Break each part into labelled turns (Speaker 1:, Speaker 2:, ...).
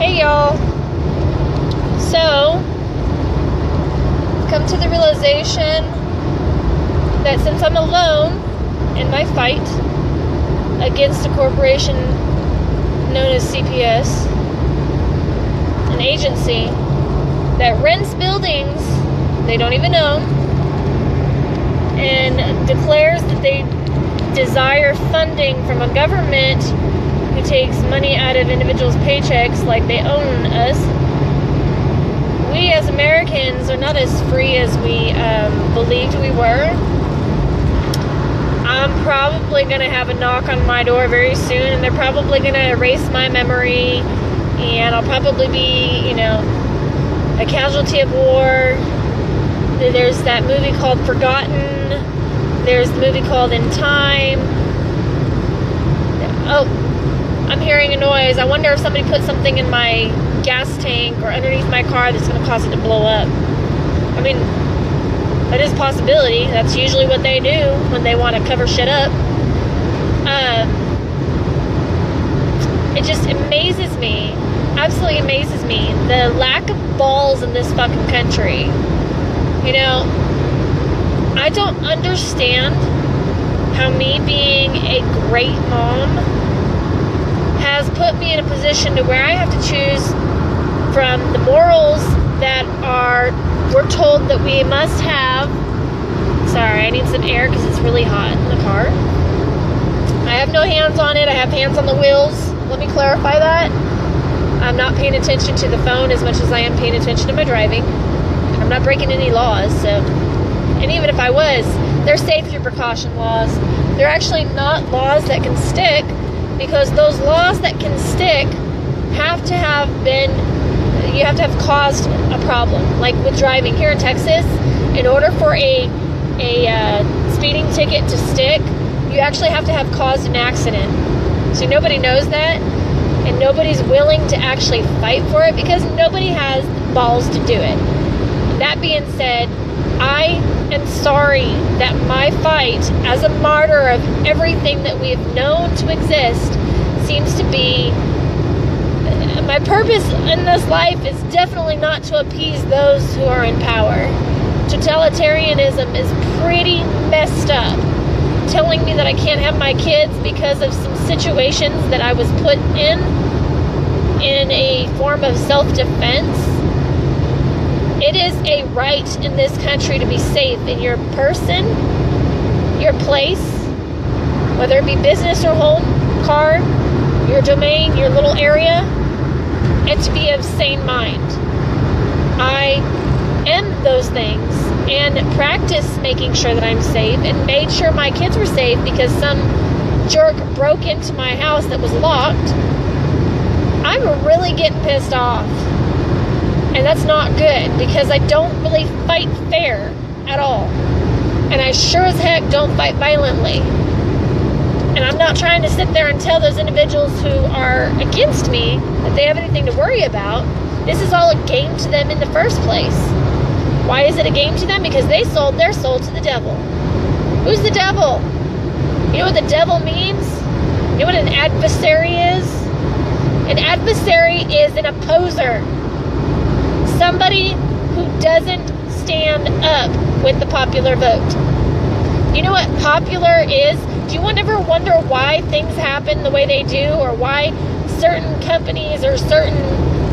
Speaker 1: Hey y'all. So, come to the realization that since I'm alone in my fight against a corporation known as CPS, an agency that rents buildings they don't even own and declares that they desire funding from a government who takes money out of individuals' paychecks like they own us. We as Americans are not as free as we believed we were. I'm probably going to have a knock on my door very soon, and they're probably going to erase my memory, and I'll probably be, a casualty of war. There's that movie called Forgotten. There's the movie called In Time. Oh, I'm hearing a noise. I wonder if somebody put something in my gas tank or underneath my car that's going to cause it to blow up. I mean, that is a possibility. That's usually what they do when they want to cover shit up. It just amazes me, absolutely amazes me, the lack of balls in this fucking country. I don't understand how me being a great mom has put me in a position to where I have to choose from the morals that we're told that we must have. Sorry, I need some air because it's really hot in the car. I have no hands on it. I have hands on the wheels. Let me clarify that. I'm not paying attention to the phone as much as I am paying attention to my driving. I'm not breaking any laws, and even if I was, they're safety precaution laws. They're actually not laws that can stick, because those laws that can stick you have to have caused a problem. Like with driving here in Texas, in order for a speeding ticket to stick, you actually have to have caused an accident. So nobody knows that, and nobody's willing to actually fight for it because nobody has balls to do it. That being said, I am sorry that my fight as a martyr of everything that we have known to exist seems to be... My purpose in this life is definitely not to appease those who are in power. Totalitarianism is pretty messed up. Telling me that I can't have my kids because of some situations that I was put in a form of self-defense. It is a right in this country to be safe in your person, your place, whether it be business or home, car, your domain, your little area, and to be of sane mind. I am those things and practice making sure that I'm safe, and made sure my kids were safe because some jerk broke into my house that was locked. I'm really getting pissed off. And that's not good, because I don't really fight fair at all. And I sure as heck don't fight violently. And I'm not trying to sit there and tell those individuals who are against me that they have anything to worry about. This is all a game to them in the first place. Why is it a game to them? Because they sold their soul to the devil. Who's the devil? You know what the devil means? You know what an adversary is? An adversary is an opposer. Somebody who doesn't stand up with the popular vote. You know what popular is? Do you ever wonder why things happen the way they do, or why certain companies or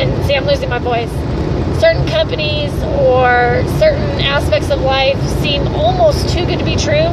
Speaker 1: and see, I'm losing my voice, certain companies or certain aspects of life seem almost too good to be true?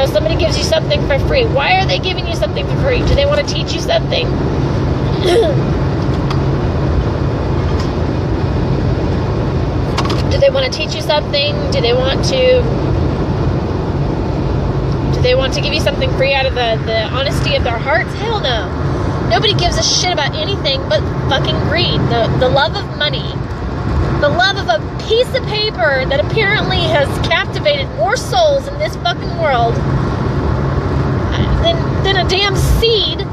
Speaker 1: Somebody gives you something for free. Why are they giving you something for free? Do they want to teach you something? Do they want to teach you something? Do they want to give you something free out of the honesty of their hearts? Hell no. Nobody gives a shit about anything but fucking greed. The love of money. The love of a piece of paper that apparently has captivated more souls in this fucking world than a damn seed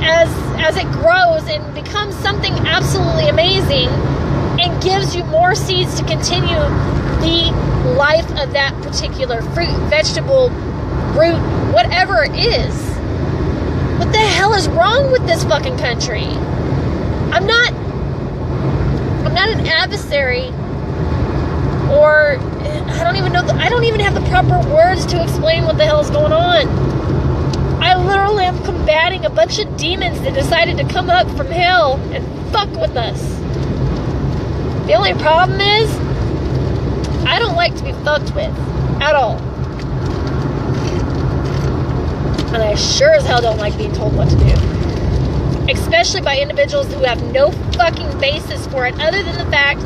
Speaker 1: as it grows and becomes something absolutely amazing, and gives you more seeds to continue the life of that particular fruit, vegetable, root, whatever it is. What the hell is wrong with this fucking country? I'm not an adversary, or I don't even have the proper words to explain what the hell is going on. I literally am combating a bunch of demons that decided to come up from hell and fuck with us. The only problem is, I don't like to be fucked with at all. And I sure as hell don't like being told what to do. Especially by individuals who have no fucking basis for it, other than the fact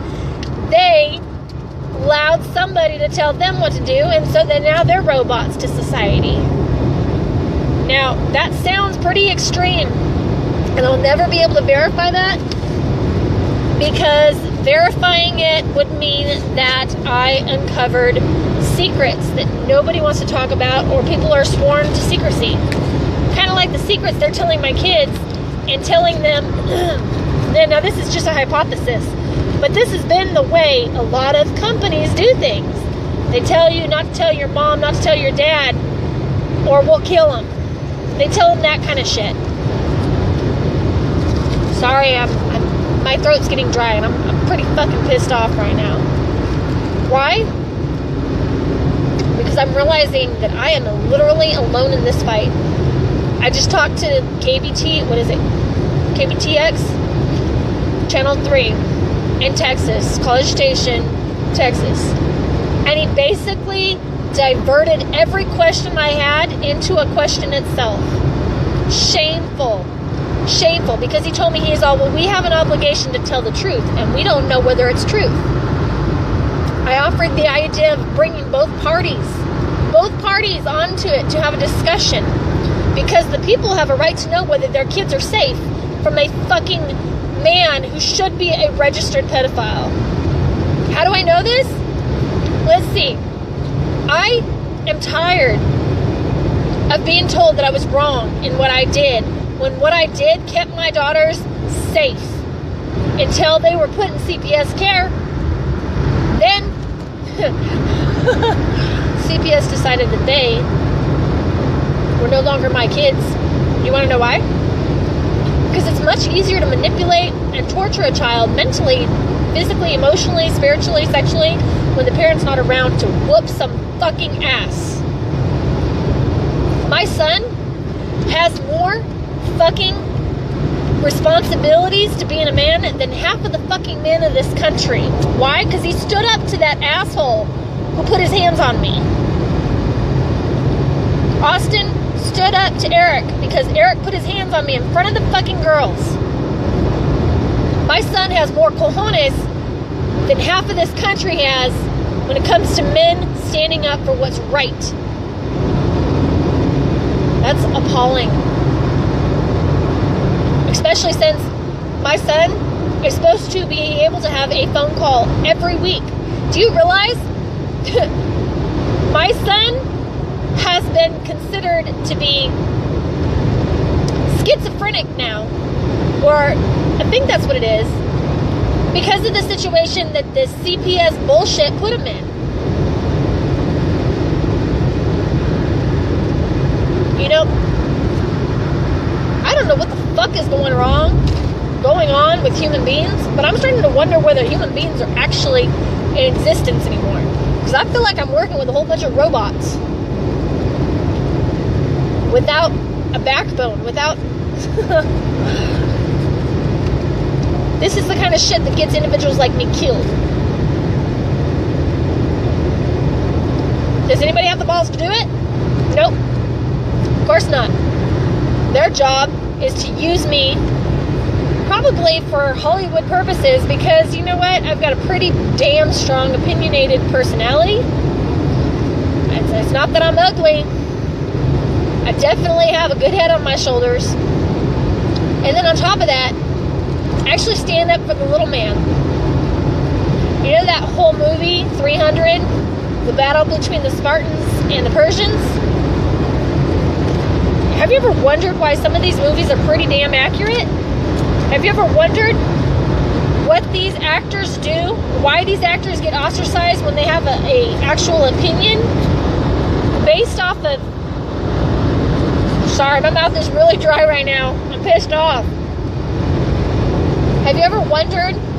Speaker 1: they allowed somebody to tell them what to do, and so then now they're robots to society. Now, that sounds pretty extreme, and I'll never be able to verify that, because verifying it would mean that I uncovered secrets that nobody wants to talk about, or people are sworn to secrecy. Kind of like the secrets they're telling my kids and telling them, now this is just a hypothesis, but this has been the way a lot of companies do things. They tell you not to tell your mom, not to tell your dad, or we'll kill them. They tell them that kind of shit. Sorry, my throat's getting dry, and I'm pretty fucking pissed off right now. Why? Because I'm realizing that I am literally alone in this fight. I just talked to KBTX, Channel 3 in Texas, College Station, Texas. And he basically diverted every question I had into a question itself. Shameful. Shameful, because he told me well, we have an obligation to tell the truth, and we don't know whether it's truth. I offered the idea of bringing both parties onto it to have a discussion, because the people have a right to know whether their kids are safe from a fucking man who should be a registered pedophile. How do I know this? Let's see. I am tired of being told that I was wrong in what I did, when what I did kept my daughters safe until they were put in CPS care. Then CPS decided that they were no longer my kids. You want to know why? Because it's much easier to manipulate and torture a child mentally, physically, emotionally, spiritually, sexually, when the parent's not around to whoop some fucking ass. My son has more fucking responsibilities to being a man than half of the fucking men of this country. Why? Because he stood up to that asshole who put his hands on me. Austin stood up to Eric because Eric put his hands on me in front of the fucking girls. My son has more cojones than half of this country has when it comes to men standing up for what's right. That's appalling. Especially since my son is supposed to be able to have a phone call every week. Do you realize my son has been considered to be schizophrenic now, or I think that's what it is, because of the situation that this CPS bullshit put him in. You know, I don't know what the fuck is going on with human beings, but I'm starting to wonder whether human beings are actually in existence anymore. Because I feel like I'm working with a whole bunch of robots without a backbone, without... This is the kind of shit that gets individuals like me killed. Does anybody have the balls to do it? Nope. Of course not. Their job is to use me probably for Hollywood purposes, because you know what? I've got a pretty damn strong opinionated personality. It's not that I'm ugly. I definitely have a good head on my shoulders. And then on top of that, I actually stand up for the little man. You know that whole movie, 300? The battle between the Spartans and the Persians? Have you ever wondered why some of these movies are pretty damn accurate? Have you ever wondered what these actors do? Why these actors get ostracized when they have a actual opinion based off of... Sorry, my mouth is really dry right now. I'm pissed off. Have you ever wondered